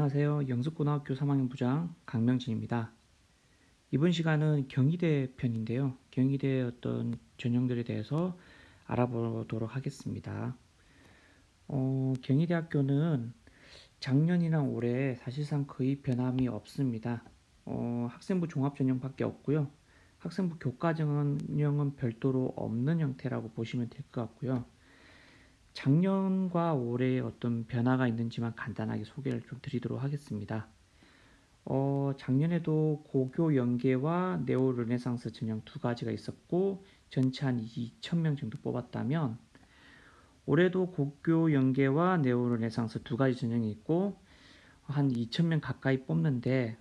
안녕하세요. 영숙고등학교 3학년 부장 강명진입니다. 이번 시간은 경희대 편인데요. 경희대의 어떤 전형들에 대해서 알아보도록 하겠습니다. 경희대학교는 작년이나 올해 사실상 거의 변함이 없습니다. 학생부 종합전형밖에 없고요. 학생부 교과전형은 별도로 없는 형태라고 보시면 될 것 같고요. 작년과 올해의 어떤 변화가 있는지만 간단하게 소개를 좀 드리도록 하겠습니다. 작년에도 고교 연계와 네오 르네상스 전형 두 가지가 있었고 전체 한 2,000명 정도 뽑았다면 올해도 고교 연계와 네오 르네상스 두 가지 전형이 있고 한 2,000명 가까이 뽑는데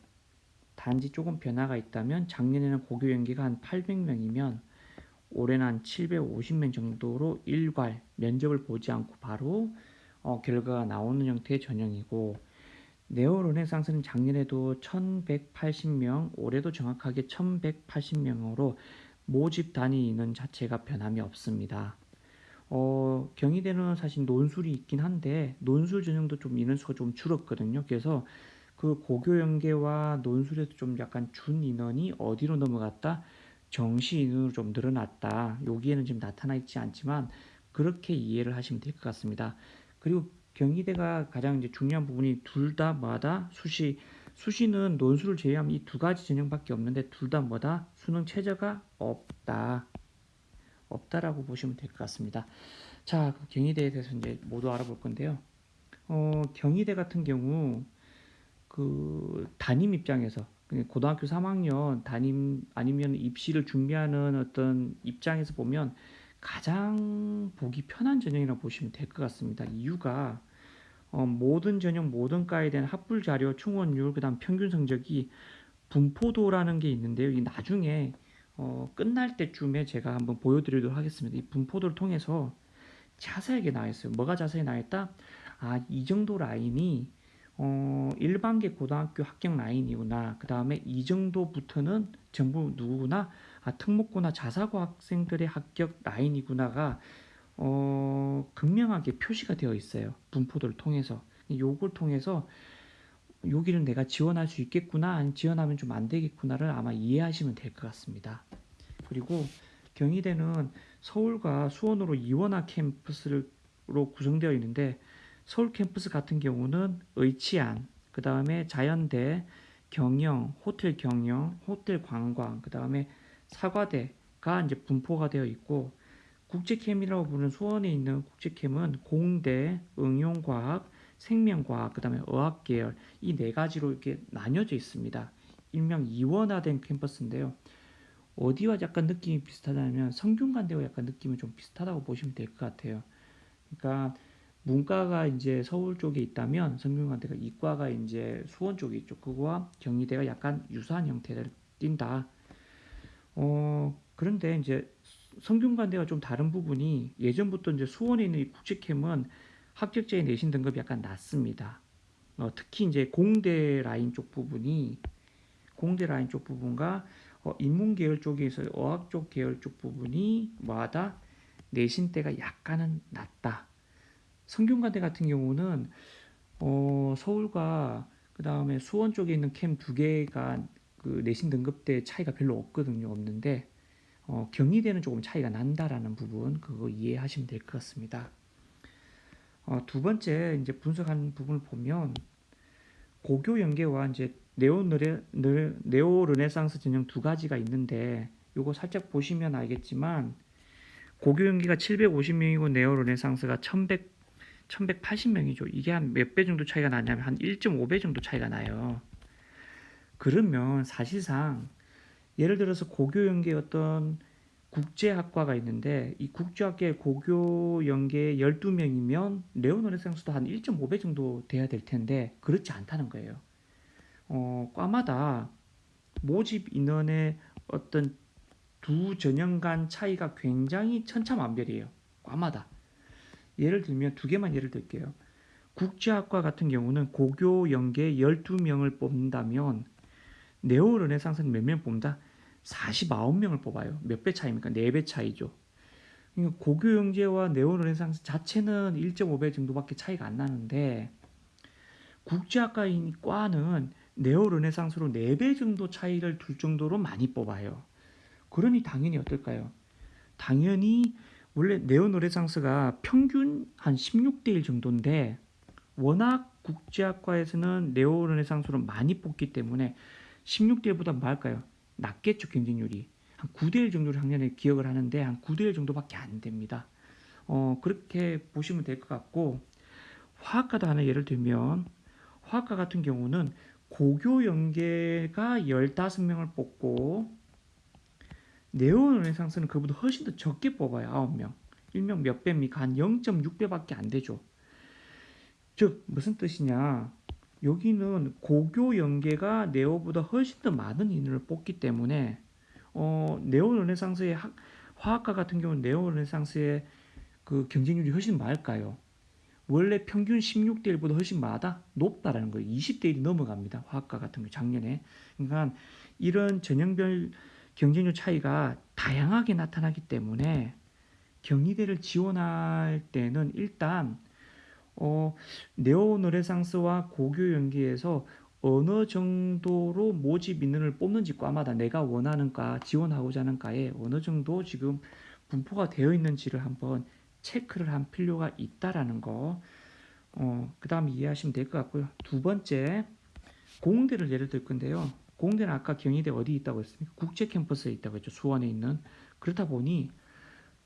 단지 조금 변화가 있다면 작년에는 고교 연계가 한 800명이면 올해는 한 750명 정도로 일괄 면접을 보지 않고 바로 결과가 나오는 형태의 전형이고 네오 르네상스는 작년에도 1180명, 올해도 정확하게 1180명으로 모집 단위 인원 자체가 변함이 없습니다. 경희대는 사실 논술이 있긴 한데 논술 전형도 좀 인원수가 좀 줄었거든요. 그래서 그 고교 연계와 논술에서 좀 약간 준 인원이 어디로 넘어갔다? 정시 인원으로 좀 늘어났다. 여기에는 지금 나타나 있지 않지만 그렇게 이해를 하시면 될 것 같습니다. 그리고 경희대가 가장 이제 중요한 부분이 둘 다 뭐다? 수시는 논술을 제외하면 이 두 가지 전형밖에 없는데 둘 다 뭐다? 수능 최저가 없다라고 보시면 될 것 같습니다. 자, 그 경희대에 대해서 이제 모두 알아볼 건데요. 경희대 같은 경우 그 담임 입장에서 고등학교 3학년 담임 아니면 입시를 준비하는 어떤 입장에서 보면 가장 보기 편한 전형이라고 보시면 될 것 같습니다. 이유가 모든 전형 모든 과에 대한 합불 자료, 충원율, 그다음 평균 성적이 분포도라는 게 있는데요. 이 나중에 끝날 때쯤에 제가 한번 보여드리도록 하겠습니다. 이 분포도를 통해서 자세하게 나와 있어요. 뭐가 자세히 나와 있다? 아, 이 정도 라인이 일반계 고등학교 합격 라인이구나. 그 다음에 이 정도부터는 전부 누구구나? 아, 특목고나 자사고 학생들의 합격 라인이구나가 극명하게 표시가 되어 있어요. 분포도를 통해서. 요걸 통해서 여기는 내가 지원할 수 있겠구나, 아니 지원하면 좀 안 되겠구나를 아마 이해하시면 될 것 같습니다. 그리고 경희대는 서울과 수원으로 이원화 캠퍼스로 구성되어 있는데 서울 캠퍼스 같은 경우는 의치안, 그 다음에 자연대, 경영, 호텔 관광, 그 다음에 사과대가 이제 분포가 되어 있고 국제캠이라고 부르는 수원에 있는 국제캠은 공대, 응용과학, 생명과학, 그 다음에 어학 계열 이 네 가지로 이렇게 나뉘어져 있습니다. 일명 이원화된 캠퍼스인데요. 어디와 약간 느낌이 비슷하다면 성균관대와 약간 느낌이 좀 비슷하다고 보시면 될 것 같아요. 그러니까 문과가 이제 서울 쪽에 있다면 성균관대가 이과가 이제 수원 쪽에 있죠. 그거와 경희대가 약간 유사한 형태를 띈다. 그런데 이제 성균관대가 좀 다른 부분이 예전부터 이제 수원에 있는 이 국제캠은 합격자의 내신 등급이 약간 낮습니다. 특히 이제 공대 라인 쪽 부분과 인문 계열 쪽에서 어학 쪽 계열 쪽 부분이 뭐하다? 내신대가 약간은 낮다. 성균관대 같은 경우는 서울과 그 다음에 수원 쪽에 있는 캠 두 개가 그 내신 등급대 차이가 별로 없거든요. 없는데 경희대는 조금 차이가 난다라는 부분 그거 이해하시면 될 것 같습니다. 두 번째 이제 분석한 부분을 보면 고교 연계와 이제 네오 르네상스 전형 두 가지가 있는데 요거 살짝 보시면 알겠지만 고교 연계가 750명이고 네오 르네상스가 1180명이죠. 이게 한 몇 배 정도 차이가 나냐면 한 1.5배 정도 차이가 나요. 그러면 사실상 예를 들어서 고교 연계 어떤 국제학과가 있는데 이 국제학계 고교 연계 12명이면 네오 르네상스도 한 1.5배 정도 돼야 될 텐데 그렇지 않다는 거예요. 과마다 모집 인원의 어떤 두 전형 간 차이가 굉장히 천차만별이에요. 과마다. 예를 들면 두 개만 예를 들게요. 국제학과 같은 경우는 고교 연계 12명을 뽑는다면 네오 르네상스는 몇 명 뽑는다? 49명을 뽑아요. 몇 배 차이입니까? 4배 차이죠. 그러니까 고교 연계와 네오 르네상스 자체는 1.5배 정도밖에 차이가 안 나는데 국제학과인 과는 네오르네상스로 4배 정도 차이를 둘 정도로 많이 뽑아요. 그러니 당연히 어떨까요? 당연히 원래 네오르네상스가 평균 한 16대 1 정도인데 워낙 국제학과에서는 네오르네상스로 많이 뽑기 때문에 16대 1보다 뭐 할까요? 낮겠죠, 경쟁률이. 한 9대 1 정도를 작년에 기억을 하는데 한 9대 1 정도밖에 안 됩니다. 그렇게 보시면 될 것 같고, 화학과도 하나 예를 들면 화학과 같은 경우는 고교 연계가 15명을 뽑고 네오르네상스는 그보다 훨씬 더 적게 뽑아요. 9명. 일명 몇 배입니까? 한 0.6배밖에 안 되죠. 즉 무슨 뜻이냐? 여기는 고교 연계가 네오보다 훨씬 더 많은 인원을 뽑기 때문에 네오르네상스의 화학과 같은 경우는 네오르네상스의 그 경쟁률이 훨씬 많을까요? 원래 평균 16대 1보다 훨씬 높다라는 거예요. 20대 1이 넘어갑니다. 화학과 같은 경우 작년에. 그러니까 이런 전형별 경쟁률 차이가 다양하게 나타나기 때문에 경희대를 지원할 때는 일단 네오르네상스와 고교 연계에서 어느 정도로 모집 인원을 뽑는지 과마다 내가 원하는 과, 지원하고자 하는 과에 어느 정도 지금 분포가 되어 있는지를 한번 체크를 한 필요가 있다라는 거. 그 다음에 이해하시면 될 것 같고요. 두 번째, 공대를 예를 들 건데요. 공대는 아까 경희대 어디 있다고 했습니까? 국제 캠퍼스에 있다고 했죠. 수원에 있는. 그렇다 보니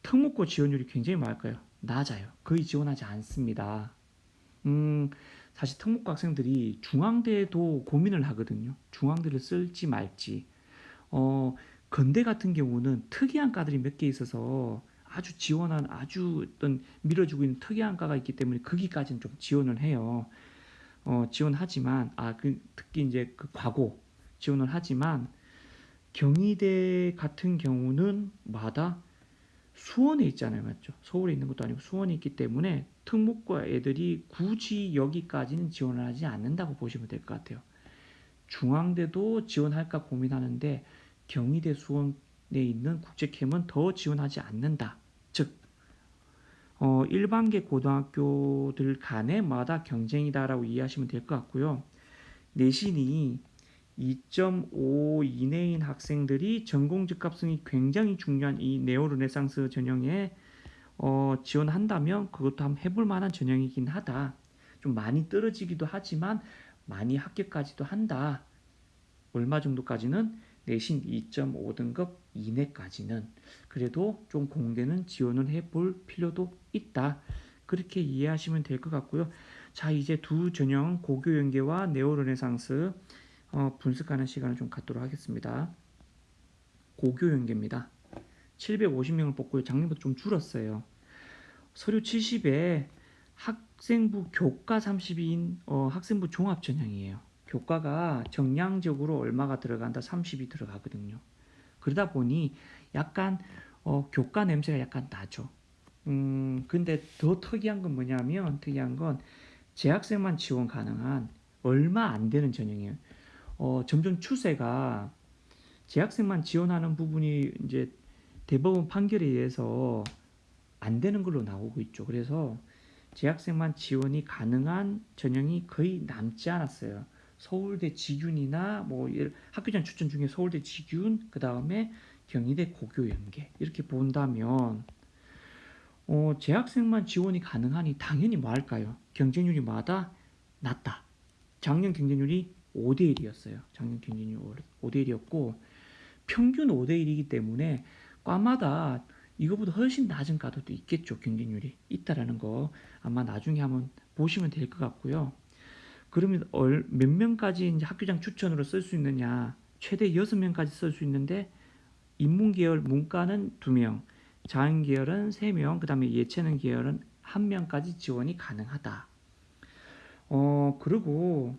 특목고 지원율이 굉장히 낮아요. 거의 지원하지 않습니다. 사실 특목고 학생들이 중앙대도 고민을 하거든요. 중앙대를 쓸지 말지. 건대 같은 경우는 특이한 과들이 몇 개 있어서 아주 지원한 아주 어떤 밀어주고 있는 특이한 과가 있기 때문에 거기까지는 좀 지원을 해요. 지원하지만 특히 이제 그 과고 지원을 하지만 경희대 같은 경우는 수원에 있잖아요, 맞죠? 서울에 있는 것도 아니고 수원에 있기 때문에 특목고 애들이 굳이 여기까지는 지원을 하지 않는다고 보시면 될 것 같아요. 중앙대도 지원할까 고민하는데 경희대 수원에 있는 국제캠은 더 지원하지 않는다. 즉 일반계 고등학교들 간에 경쟁이다라고 이해하시면 될 것 같고요. 내신이 2.5 이내인 학생들이 전공 적합성이 굉장히 중요한 이 네오르네상스 전형에 지원한다면 그것도 한번 해볼 만한 전형이긴 하다. 좀 많이 떨어지기도 하지만 많이 합격까지도 한다. 얼마 정도까지는 내신 2.5등급 이내까지는 그래도 좀 공대는 지원을 해볼 필요도 있다. 그렇게 이해하시면 될 것 같고요. 자, 이제 두 전형 고교 연계와 네오르네상스 분석하는 시간을 좀 갖도록 하겠습니다. 고교 연계입니다. 750명을 뽑고요. 작년보다 좀 줄었어요. 서류 70에 학생부 교과 30인 학생부 종합 전형이에요. 교과가 정량적으로 얼마가 들어간다? 30이 들어가거든요. 그러다 보니 약간 교과 냄새가 약간 나죠. 근데 더 특이한 건 뭐냐면 재학생만 지원 가능한 얼마 안 되는 전형이에요. 점점 추세가 재학생만 지원하는 부분이 이제 대법원 판결에 의해서 안 되는 걸로 나오고 있죠. 그래서 재학생만 지원이 가능한 전형이 거의 남지 않았어요. 서울대 직윤이나 학교장 추천 중에 서울대 직윤, 그 다음에 경희대 고교 연계 이렇게 본다면 재학생만 지원이 가능하니 당연히 뭐 할까요? 경쟁률이 낮다. 작년 경쟁률이 5대 1이었어요. 작년 경쟁률 5대 1이었고 평균 5대 1이기 때문에 과마다 이거보다 훨씬 낮은 과도 있겠죠. 경쟁률이 있다라는 거 아마 나중에 한번 보시면 될 것 같고요. 그러면 몇 명까지 이제 학교장 추천으로 쓸 수 있느냐? 최대 6명까지 쓸 수 있는데 인문계열 문과는 2명, 자연계열은 3명, 그다음에 예체능 계열은 1명까지 지원이 가능하다. 그리고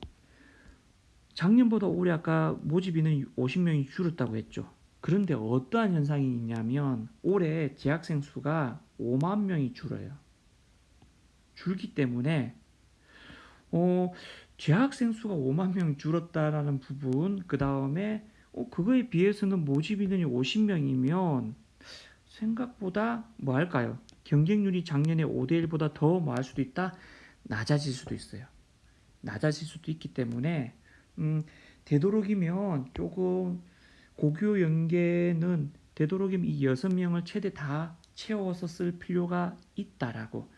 작년보다 올해 아까 모집 인원이 50명이 줄었다고 했죠. 그런데 어떠한 현상이 있냐면 올해 재학생 수가 5만 명이 줄어요. 줄기 때문에 재학생 수가 5만 명이 줄었다라는 부분, 그 다음에 그거에 비해서는 모집 인원이 50명이면 생각보다 뭐 할까요? 경쟁률이 작년에 5대 1보다 더 뭐 할 수도 있다? 낮아질 수도 있어요. 낮아질 수도 있기 때문에 되도록이면 조금 고교 연계는 되도록이면 이 6명을 최대 다 채워서 쓸 필요가 있다라고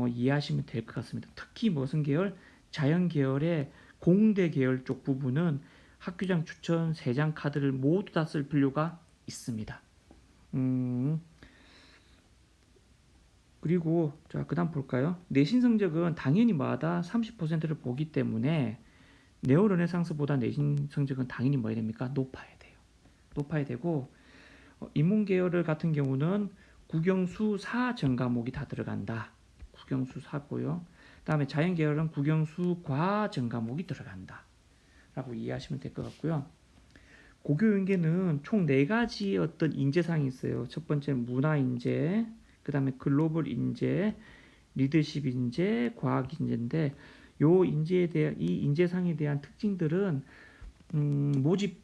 이해하시면 될 것 같습니다. 특히 무슨 계열? 자연 계열의 공대 계열 쪽 부분은 학교장 추천 3장 카드를 모두 다 쓸 필요가 있습니다. 그리고 자, 그다음 볼까요? 내신 성적은 당연히 마다 30%를 보기 때문에 네오르네상스보다 내신 성적은 당연히 뭐 해야 됩니까? 높아야 돼요. 높아야 되고 인문 계열 같은 경우는 국영수 4 전 과목이 다 들어간다. 국영수 4고요. 그다음에 자연 계열은 국영수 과 전 과목이 들어간다. 라고 이해하시면 될 것 같고요. 고교 연계는 총 4가지 어떤 인재상이 있어요. 첫 번째는 문화 인재, 그다음에 글로벌 인재, 리더십 인재, 과학 인재인데 요 인재에 대한 이 인재상에 대한 특징들은 모집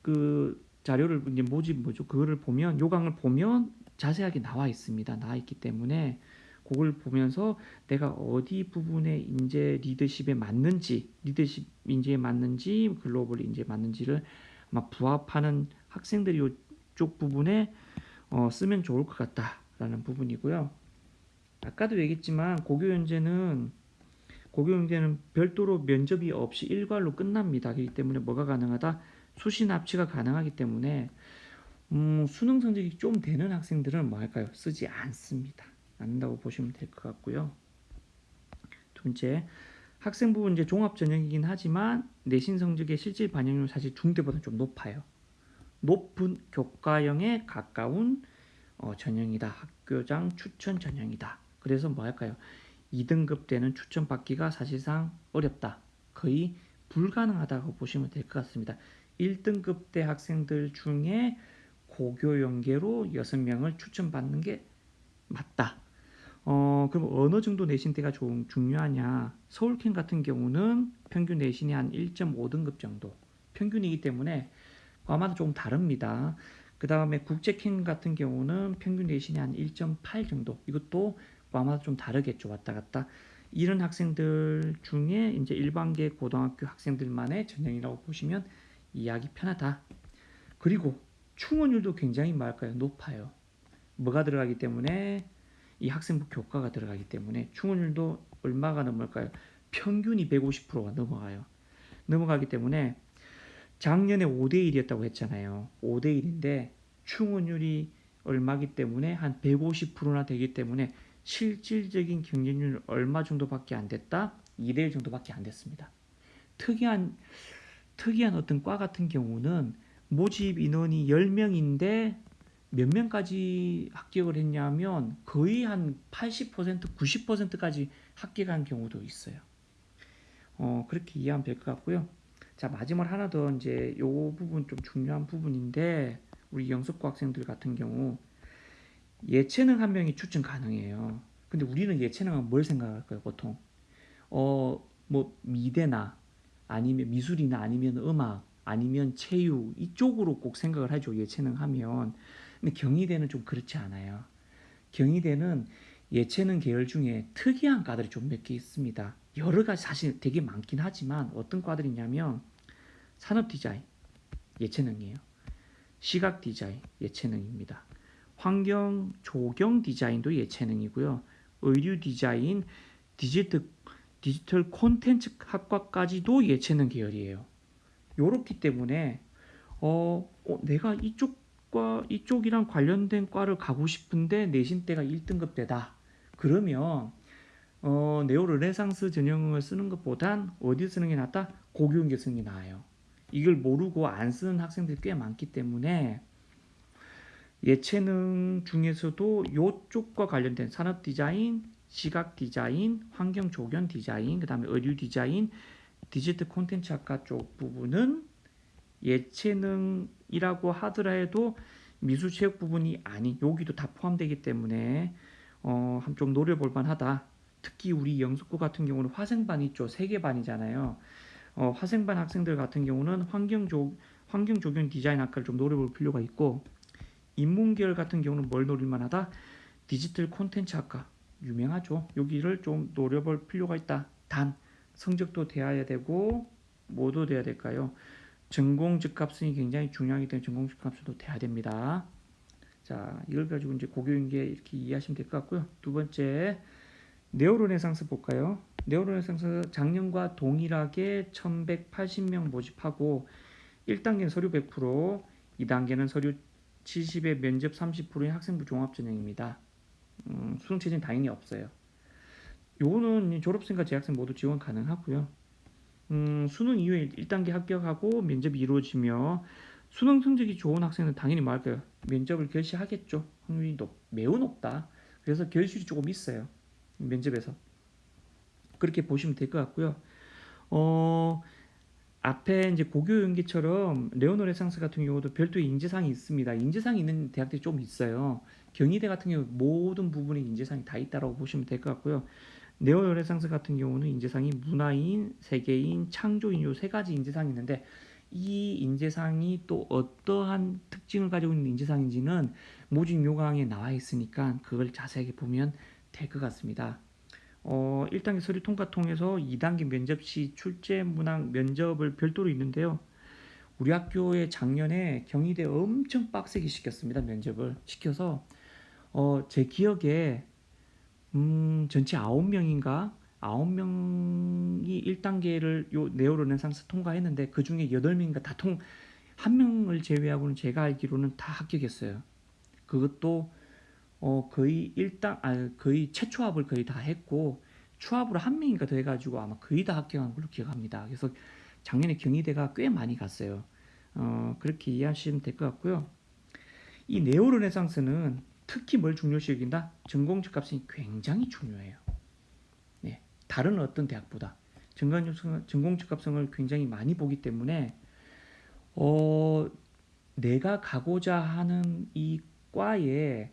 그 자료를 이제 모집 뭐죠? 그거를 보면 요강을 보면 자세하게 나와 있습니다. 나와 있기 때문에 그걸 보면서 내가 어디 부분에 인재 리더십에 맞는지, 리더십 인재에 맞는지, 글로벌 인재에 맞는지를 아마 부합하는 학생들이 이쪽 부분에 쓰면 좋을 것 같다라는 부분이고요. 아까도 얘기했지만 고교 연계는 별도로 면접이 없이 일괄로 끝납니다. 그렇기 때문에 뭐가 가능하다? 수시 납치가 가능하기 때문에 수능 성적이 좀 되는 학생들은 뭐 할까요? 쓰지 않습니다. 않는다고 보시면 될 것 같고요. 두 번째, 학생부 이제 종합 전형이긴 하지만 내신 성적의 실질 반영률 사실 중대보다 좀 높아요. 높은 교과형에 가까운 전형이다. 학교장 추천 전형이다. 그래서 뭐 할까요? 2등급 때는 추천받기가 사실상 어렵다. 거의 불가능하다고 보시면 될 것 같습니다. 1등급 때 학생들 중에 고교 연계로 6명을 추천받는 게 맞다. 그럼 어느 정도 내신대가 좀 중요하냐? 서울캔 같은 경우는 평균 내신이 한 1.5등급 정도 평균이기 때문에 과마다 조금 다릅니다. 그 다음에 국제캔 같은 경우는 평균 내신이 한 1.8 정도. 이것도 과마다 좀 다르겠죠. 왔다 갔다. 이런 학생들 중에 이제 일반계 고등학교 학생들만의 전형이라고 보시면 이해하기 편하다. 그리고 충원율도 굉장히 뭐랄까요? 높아요. 뭐가 들어가기 때문에 이 학생부 교과가 들어가기 때문에 충원율도 얼마가 넘을까요? 평균이 150%가 넘어가요. 넘어가기 때문에 작년에 5대1이었다고 했잖아요. 5대1인데 충원율이 얼마기 때문에 한 150%나 되기 때문에 실질적인 경쟁률 얼마 정도밖에 안 됐다? 2대1 정도밖에 안 됐습니다. 특이한 어떤 과 같은 경우는 모집 인원이 10명인데 몇 명까지 합격을 했냐면 거의 한 80%, 90%까지 합격한 경우도 있어요. 그렇게 이해하면 될 것 같고요. 자, 마지막 하나 더 이제 요 부분 좀 중요한 부분인데 우리 영석고 학생들 같은 경우 예체능 한 명이 추천 가능해요. 근데 우리는 예체능은 뭘 생각할까요, 보통? 뭐 미대나 아니면 미술이나 아니면 음악 아니면 체육 이쪽으로 꼭 생각을 하죠. 예체능 하면. 근데 경희대는 좀 그렇지 않아요. 경희대는 예체능 계열 중에 특이한 과들이 좀 몇 개 있습니다. 여러 가지 사실 되게 많긴 하지만 어떤 과들이 있냐면 산업 디자인 예체능이에요. 시각 디자인 예체능입니다. 환경 조경 디자인도 예체능이고요. 의류 디자인, 디지털 콘텐츠 학과까지도 예체능 계열이에요. 요렇기 때문에 내가 이쪽이랑 관련된 과를 가고 싶은데 내신대가 1등급 대다. 그러면 네오 르네상스 전형을 쓰는 것보단 어디 쓰는 게 낫다? 고교연계 쓰는 게 나아요. 이걸 모르고 안 쓰는 학생들이 꽤 많기 때문에 예체능 중에서도 이쪽과 관련된 산업 디자인, 시각 디자인, 환경 조경 디자인, 그 다음에 의류 디자인, 디지털 콘텐츠 학과 쪽 부분은 예체능이라고 하더라도 미술 체육 부분이 아닌 여기도 다 포함되기 때문에 좀 노려볼 만하다. 특히 우리 영숙고 같은 경우는 화생반 있죠. 3개 반이잖아요. 화생반 학생들 같은 경우는 환경 조경 디자인 학과를 좀 노려볼 필요가 있고 인문계열 같은 경우는 뭘 노릴 만하다? 디지털 콘텐츠 학과 유명하죠. 여기를 좀 노려볼 필요가 있다. 단 성적도 돼야 되고 뭐도 돼야 될까요? 전공 즉합성이 굉장히 중요하기 때문에 전공 즉합성도 돼야 됩니다. 자, 이걸 가지고 이제 고교인계 이렇게 이해하시면 될 것 같고요. 두 번째, 네오르네상스 볼까요? 네오르네상스 작년과 동일하게 1180명 모집하고 1단계는 서류 100%, 2단계는 서류 70에 면접 30%인 학생부 종합전형입니다. 수능 체제는 당연히 없어요. 요거는 졸업생과 재학생 모두 지원 가능하고요. 수능 이후에 1단계 합격하고 면접이 이루어지며 수능 성적이 좋은 학생은 당연히 뭐 할까요? 면접을 결시하겠죠. 확률이 매우 높다. 그래서 결실이 조금 있어요. 면접에서. 그렇게 보시면 될 것 같고요. 앞에 이제 고교 연계처럼 레오노레상스 같은 경우도 별도의 인재상이 있습니다. 인재상이 있는 대학들이 좀 있어요. 경희대 같은 경우 모든 부분에 인재상이 다 있다라고 보시면 될 것 같고요. 네오노레상스 같은 경우는 인재상이 문화인, 세계인, 창조인 요 세 가지 인재상이 있는데 이 인재상이 또 어떠한 특징을 가지고 있는 인재상인지는 모집 요강에 나와 있으니까 그걸 자세하게 보면 될 것 같습니다. 1단계 서류 통과 통해서 2단계 면접 시 출제 문항 면접을 별도로 있는데요. 우리 학교에 작년에 경희대 엄청 빡세게 시켰습니다. 면접을 시켜서 제 기억에 전체 9명인가 9명이 1단계를 요 네오르네상스 통과했는데 그 중에 8명인가 한 명을 제외하고는 제가 알기로는 다 합격했어요. 그것도 거의 최초합을 거의 다 했고 추합으로 한 명인가 더 해가지고 아마 거의 다 합격한 걸로 기억합니다. 그래서 작년에 경희대가 꽤 많이 갔어요. 그렇게 이해하시면 될 것 같고요. 이 네오르네상스는 특히 뭘 중요시 여긴다? 전공 즉합성이 굉장히 중요해요. 네, 다른 어떤 대학보다 전공 즉합성을 굉장히 많이 보기 때문에 내가 가고자 하는 이 과에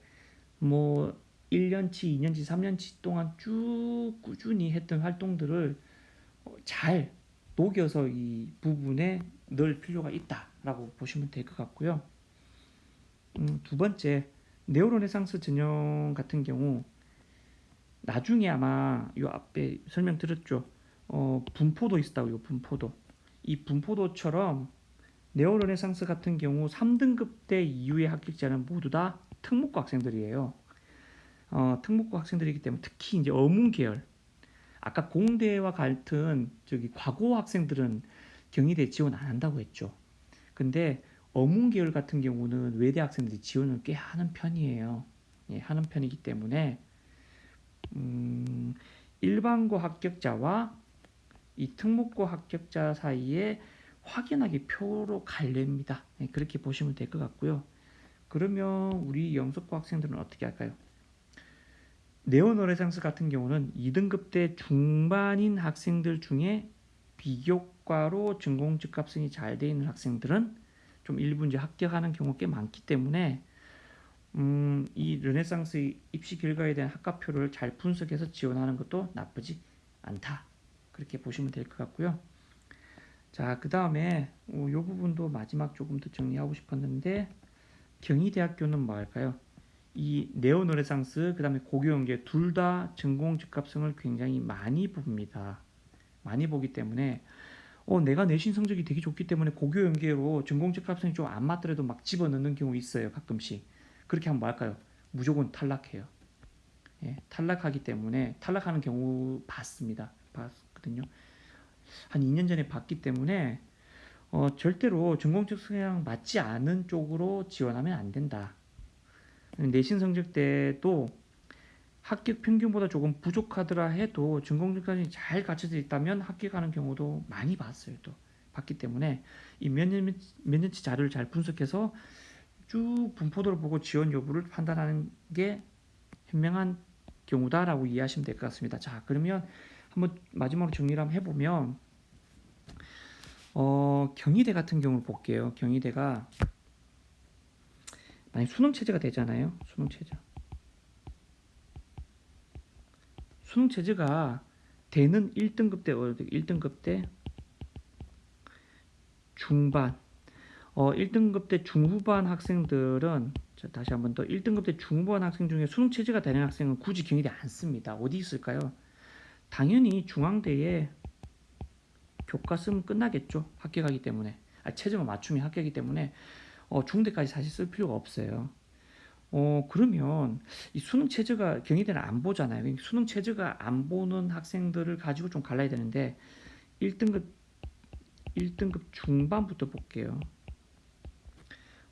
뭐 1년치, 2년치, 3년치 동안 쭉 꾸준히 했던 활동들을 잘 녹여서 이 부분에 넣을 필요가 있다라고 보시면 될 것 같고요. 두 번째, 네오르네상스 전형 같은 경우 나중에 아마 요 앞에 설명드렸죠. 분포도 있다고요. 분포도. 이 분포도처럼 네오르네상스 같은 경우 3등급 대 이후의 합격자는 모두 다 특목고 학생들이에요. 특목고 학생들이기 때문에 특히 이제 어문 계열, 아까 공대와 같은 저기 과고 학생들은 경희대 지원 안 한다고 했죠. 근데 어문 계열 같은 경우는 외대 학생들이 지원을 꽤 하는 편이에요. 예, 하는 편이기 때문에 일반고 합격자와 이 특목고 합격자 사이에 확연하게 표로 갈립니다. 예, 그렇게 보시면 될 것 같고요. 그러면 우리 영석고 학생들은 어떻게 할까요? 네오노레상스 같은 경우는 2등급 대 중반인 학생들 중에 비교과로 전공 즉합성이 잘 돼 있는 학생들은 좀 일부 이제 합격하는 경우가 꽤 많기 때문에 이 르네상스 입시 결과에 대한 학과표를 잘 분석해서 지원하는 것도 나쁘지 않다. 그렇게 보시면 될 것 같고요. 자, 그 다음에 이 부분도 마지막 조금 더 정리하고 싶었는데 경희대학교는 뭐 할까요? 이 네오노레상스 그 다음에 고교연계 둘 다 전공 즉합성을 굉장히 많이 봅니다. 많이 보기 때문에 내가 내신 성적이 되게 좋기 때문에 고교연계로 전공 즉합성이 좀 안 맞더라도 막 집어넣는 경우 있어요. 가끔씩. 그렇게 하면 뭐 할까요? 무조건 탈락해요. 예, 탈락하기 때문에 탈락하는 경우 봤거든요. 한 2년 전에 봤기 때문에 절대로 전공 즉합성이랑 맞지 않은 쪽으로 지원하면 안 된다. 내신 성적 때도 합격 평균보다 조금 부족하더라 해도 전공직까지 잘 갖춰져 있다면 합격하는 경우도 많이 봤어요. 또 봤기 때문에 이 몇 년치 자료를 잘 분석해서 쭉 분포도를 보고 지원 여부를 판단하는 게 현명한 경우다라고 이해하시면 될 것 같습니다. 자, 그러면 한번 마지막으로 정리를 한번 해보면 경희대 같은 경우를 볼게요. 경희대가 만약 수능 체제가 되잖아요. 수능 체제가 되는 1등급 때 1등급 때 중반 1등급 때 중후반 학생들은 다시 한번 더 1등급 때 중후반 학생 중에 수능 체제가 되는 학생은 굳이 경희대 안 씁니다. 어디 있을까요? 당연히 중앙대에 교과 쓰면 끝나겠죠. 합격하기 때문에. 최저만 맞추면 합격이기 때문에 중대까지 사실 쓸 필요가 없어요. 그러면 이 수능 최저가 경희대는 안 보잖아요. 그러니까 수능 최저가 안 보는 학생들을 가지고 좀 갈라야 되는데 1등급 중반부터 볼게요.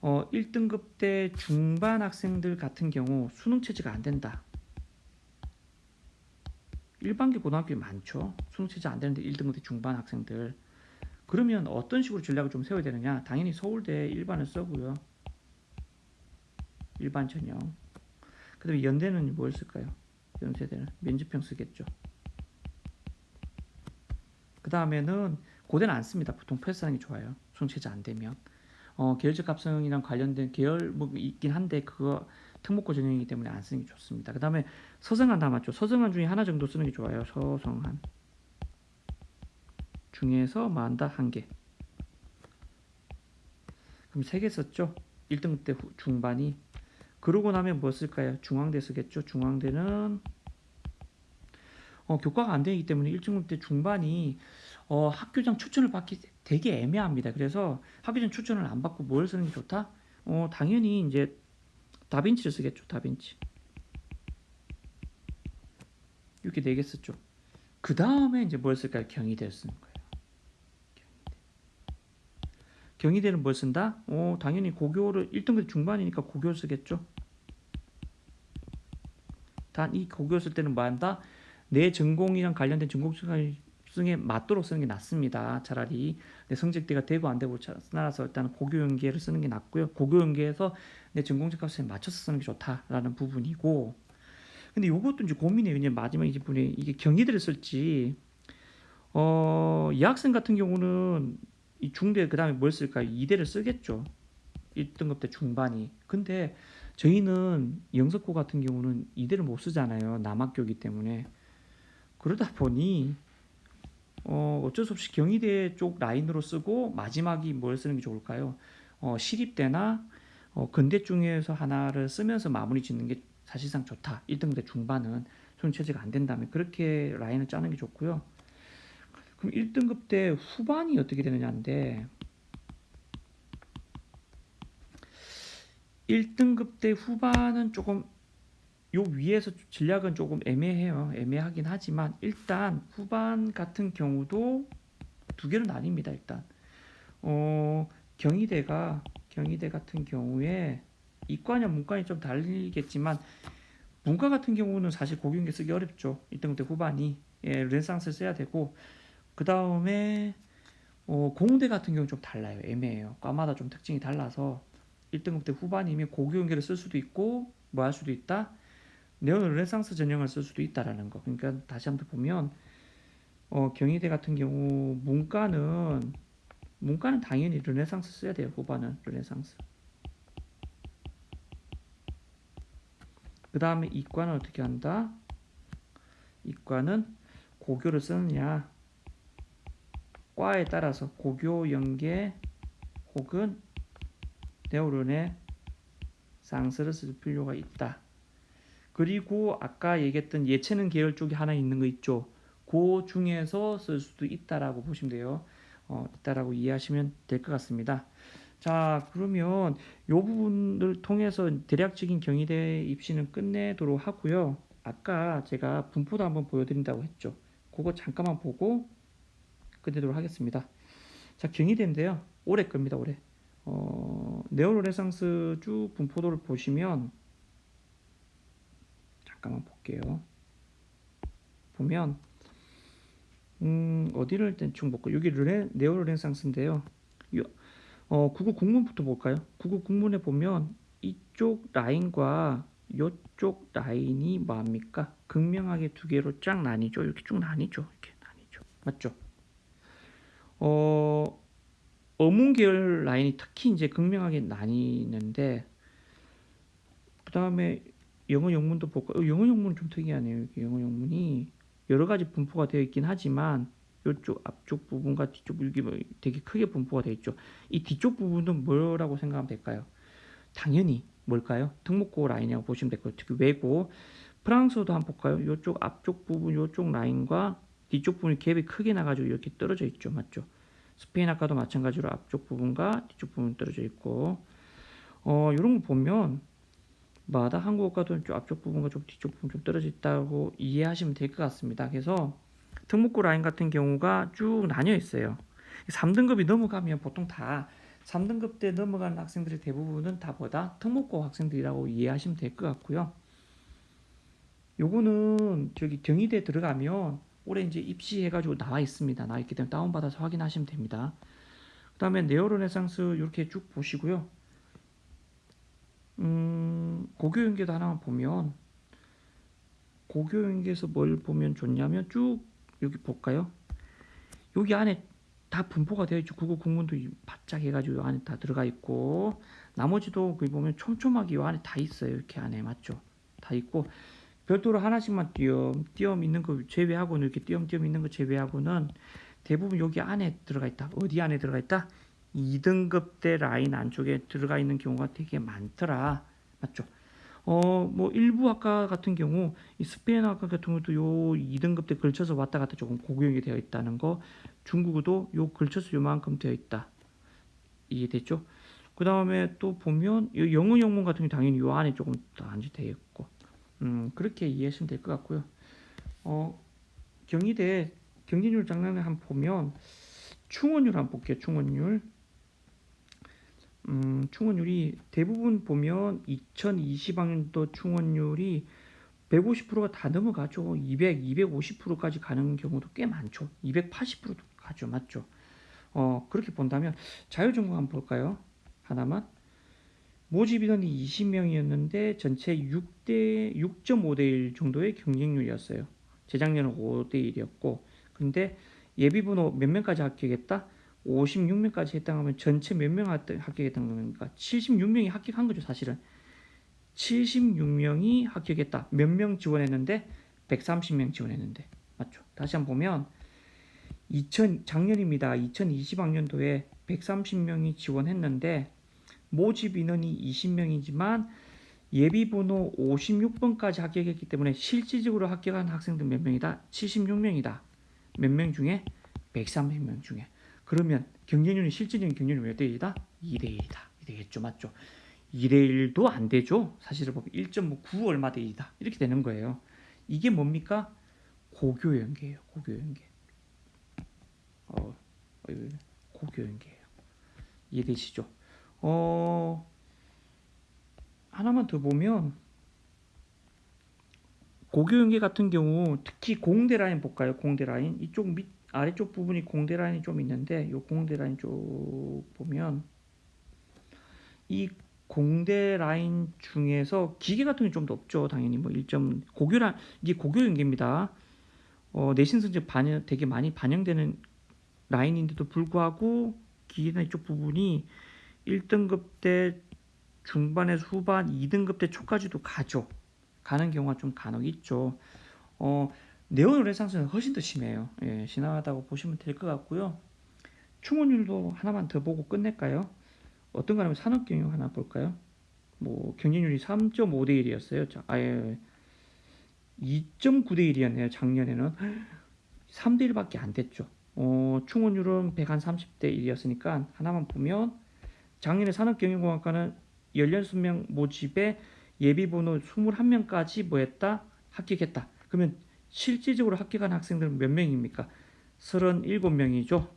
1등급 때 중반 학생들 같은 경우 수능 최저가 안 된다. 일반계 고등학교에 많죠. 수능 최저 안 되는데 1등급 때 중반 학생들. 그러면 어떤 식으로 전략을 좀 세워야 되느냐? 당연히 서울대 일반을 쓰고요. 일반 전형. 그 다음에 연대는 뭘 쓸까요? 연세대는 면접형 쓰겠죠. 그 다음에는 고대는 안 씁니다. 보통 패스하는 게 좋아요. 수능 최저 안 되면. 계열적 합성이랑 관련된 계열 뭐 있긴 한데 그거 특목고 전형이기 때문에 안 쓰는 게 좋습니다. 그 다음에 서성한 남았죠. 서성한 중에 하나 정도 쓰는 게 좋아요. 서성한 중에서 만다 한 개. 그럼 3개 썼죠. 1등급 때 중반이. 그러고 나면 뭐 쓸까요? 중앙대 쓰겠죠. 중앙대는 교과가 안 되기 때문에 1등급 때 중반이 학교장 추천을 받기 되게 애매합니다. 그래서 학교장 추천을 안 받고 뭘 쓰는 게 좋다? 당연히 이제 다빈치를 쓰겠죠. 다빈치. 이렇게 4개 썼죠. 그 다음에 이제 뭘 쓸까요? 경희대를 쓰는 거예요. 경희대는 뭘 쓴다? 당연히 고교를 1등급 중반이니까 고교를 쓰겠죠. 단 이 고교 쓸 때는 뭐 한다? 내 전공이랑 관련된 전공증에 맞도록 쓰는 게 낫습니다. 차라리 내 성적대가 되고 안 되고 따라서 일단 고교 연계를 쓰는 게 낫고요. 고교 연계에서 내 전공적 값에 맞춰서 쓰는 게 좋다라는 부분이고. 근데 이것도 이제 고민이에요. 이제 마지막 이 부분에 이게 경희대를 쓸지 이 학생 같은 경우는 이 중대 그 다음에 뭘 쓸까요? 이대를 쓰겠죠. 1등급 때 중반이. 근데 저희는 영석고 같은 경우는 이대를 못 쓰잖아요. 남학교이기 때문에. 그러다 보니 어쩔 수 없이 경희대 쪽 라인으로 쓰고 마지막이 뭘 쓰는 게 좋을까요? 시립대나 근대 중에서 하나를 쓰면서 마무리 짓는 게 사실상 좋다. 1등급 때 중반은 수능 최저가 안 된다면 그렇게 라인을 짜는 게 좋고요. 그럼 1등급 때 후반이 어떻게 되느냐인데 1등급 때 후반은 조금 요 위에서 전략은 조금 애매해요. 애매하긴 하지만 일단 후반 같은 경우도 두 개로 나뉩니다. 일단 경희대 같은 경우에 이과냐 문과냐 좀 다르겠지만 문과 같은 경우는 사실 고교인계 쓰기 어렵죠. 1등급 때 후반이 르네상스 써야 되고 그 다음에 공대 같은 경우는 좀 달라요. 애매해요. 과마다 좀 특징이 달라서 1등급 때 후반이면 고교연계를 쓸 수도 있고 뭐 할 수도 있다. 네오 르네상스 전형을 쓸 수도 있다라는 거. 그러니까 다시 한번 보면 경희대 같은 경우 문과는 당연히 르네상스 써야 돼요. 후반은 르네상스. 그 다음에 이과는 어떻게 한다? 이과는 고교를 쓰느냐 과에 따라서 고교 연계 혹은 네오르네상스를 쓸 필요가 있다. 그리고 아까 얘기했던 예체능 계열 쪽이 하나 있는 거 있죠. 그 중에서 쓸 수도 있다라고 보시면 돼요. 있다라고 이해하시면 될 것 같습니다. 자, 그러면 이 부분을 통해서 대략적인 경희대 입시는 끝내도록 하고요. 아까 제가 분포도 한번 보여드린다고 했죠. 그거 잠깐만 보고 끝내도록 하겠습니다. 자, 경희대인데요. 올해 겁니다. 올해. 네오르네상스 주 분포도를 보시면 잠깐만 볼게요. 보면 어디를 대충 볼까요? 여기 네오르네상스인데요. 국어 국문부터 볼까요? 국어 국문에 보면 이쪽 라인과 이쪽 라인이 뭐합니까? 극명하게 두 개로 쫙 나뉘죠. 이렇게 쭉 나뉘죠. 이렇게 나뉘죠. 맞죠? 어문 계열 라인이 특히 이제 극명하게 나뉘는데 그 다음에 영어 영문도 볼까요? 영어 영문은 좀 특이하네요. 영어 영문이 여러 가지 분포가 되어 있긴 하지만 이쪽 앞쪽 부분과 뒤쪽 부분이 되게 크게 분포가 되어 있죠. 이 뒤쪽 부분은 뭐라고 생각하면 될까요? 당연히 뭘까요? 특목고 라인이라고 보시면 될 거예요. 특히 외고 프랑스어도 한번 볼까요? 이쪽 앞쪽 부분 이쪽 라인과 뒤쪽 부분이 갭이 크게 나가지고 이렇게 떨어져 있죠. 맞죠? 스페인 학과도 마찬가지로 앞쪽 부분과 뒤쪽 부분 떨어져 있고, 이런 거 보면 마다 한국 학과도 좀 앞쪽 부분과 좀 뒤쪽 부분 좀 떨어져 있다고 이해하시면 될 것 같습니다. 그래서 특목고 라인 같은 경우가 쭉 나뉘어 있어요. 3등급이 넘어가면 보통 다 3등급 때 넘어가는 학생들의 대부분은 다 뭐다? 특목고 학생들이라고 이해하시면 될 것 같고요. 요거는 저기 경희대 들어가면 올해 이제 입시해가지고 나와 있습니다. 나와 있기 때문에 다운받아서 확인하시면 됩니다. 그 다음에 네오르네상스 이렇게 쭉 보시고요. 고교연계도 하나만 보면, 고교연계에서 뭘 보면 좋냐면 쭉 여기 볼까요? 여기 안에 다 분포가 되어 있죠. 국어 국문도 바짝 해가지고 이 안에 다 들어가 있고, 나머지도 거기 보면 촘촘하게 이 안에 다 있어요. 이렇게 안에 맞죠? 다 있고, 별도로 하나씩만 띄엄 있는 거 제외하고는, 이렇게 띄엄 있는 거 제외하고는 대부분 여기 안에 들어가 있다. 어디 안에 들어가 있다? 2등급대 라인 안쪽에 들어가 있는 경우가 되게 많더라. 맞죠? 뭐 일부 학과 같은 경우, 이 스페인 학과 같은 경우도 요 2등급대 걸쳐서 왔다 갔다 조금 고교형이 되어 있다는 거, 중국어도 요 걸쳐서 요만큼 되어 있다. 이해됐죠? 그 다음에 또 보면 이 영어 영문 같은 경우 당연히 요 안에 조금 더 안주되어 있고, 그렇게 이해하시면 될 것 같고요. 경희대 경진율 장난을 한번 보면 충원율 한번 볼게요. 충원율이 대부분 보면 2020학년도 충원율이 150%가 다 넘어가죠. 200, 250%까지 가는 경우도 꽤 많죠. 280%도 가죠. 맞죠? 그렇게 본다면 자율전공 한번 볼까요? 하나만. 모집 인원이 20명이었는데 전체 6.5대 1 정도의 경쟁률이었어요. 재작년은 5대 1이었고, 근데 예비번호 몇 명까지 합격했다? 56명까지 해당하면 전체 몇 명 합격했다는 겁니까? 76명이 합격한 거죠, 사실은. 76명이 합격했다. 몇 명 지원했는데? 130명 지원했는데. 맞죠? 다시 한번 보면 작년입니다. 2020학년도에 130명이 지원했는데 모집 인원이 20명이지만 예비번호 56번까지 합격했기 때문에 실질적으로 합격한 학생들 몇 명이다? 76명이다. 몇 명 중에? 130명 중에. 그러면 경쟁률이 실질적인 경쟁률이 몇 대 1이다? 2대 1이다. 되겠죠. 맞죠? 2대 1도 안 되죠. 사실을 보면 1.9 얼마 대 2다. 이렇게 되는 거예요. 이게 뭡니까? 고교연계예요. 고교연계. 고교연계예요. 이해되시죠? 하나만 더 보면 고교연계 같은 경우 특히 공대 라인 볼까요? 공대 라인 이쪽 아래쪽 부분이 공대 라인이 좀 있는데 이 공대 라인 쪽 보면 이 공대 라인 중에서 기계 같은 게 좀 더 없죠. 당연히 뭐 1점 고교란 이게 고교연계입니다. 내신 성적 되게 많이 반영되는 라인인데도 불구하고 기계나 이쪽 부분이 1등급 때 중반에서 후반, 2등급 때 초까지도 가는 경우가 좀 간혹 있죠. 네오르네상스는 훨씬 더 심해요. 예, 심하다고 보시면 될 것 같고요. 충원율도 하나만 더 보고 끝낼까요? 어떤 거냐면 산업경영 하나 볼까요? 뭐 경쟁률이 3.5대 1이었어요. 아예 2.9대 1이었네요. 작년에는 3대 1밖에 안 됐죠. 충원율은 130대 1이었으니까 하나만 보면 작년에 산업경영공학과는 16명 모집에 예비번호 21명까지 뭐했다? 합격했다. 그러면 실질적으로 합격한 학생들은 몇 명입니까? 37명이죠.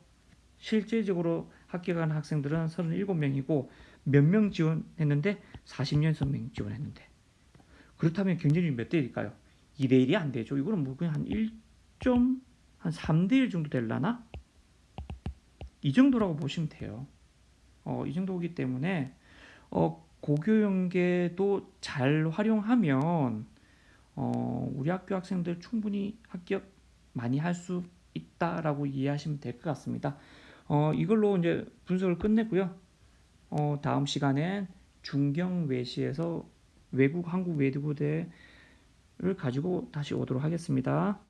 실질적으로 합격한 학생들은 37명이고 몇 명 지원했는데 46명 지원했는데 그렇다면 경쟁률이 몇 대 1일까요? 2대 1이 안 되죠. 이거는 뭐 그냥 한 3대 1 정도 될라나? 이 정도라고 보시면 돼요. 이 정도이기 때문에 고교연계도 잘 활용하면 우리 학교 학생들 충분히 합격 많이 할 수 있다라고 이해하시면 될 것 같습니다. 이걸로 이제 분석을 끝내고요. 다음 시간엔 중경외시에서 한국 외국어대를 가지고 다시 오도록 하겠습니다.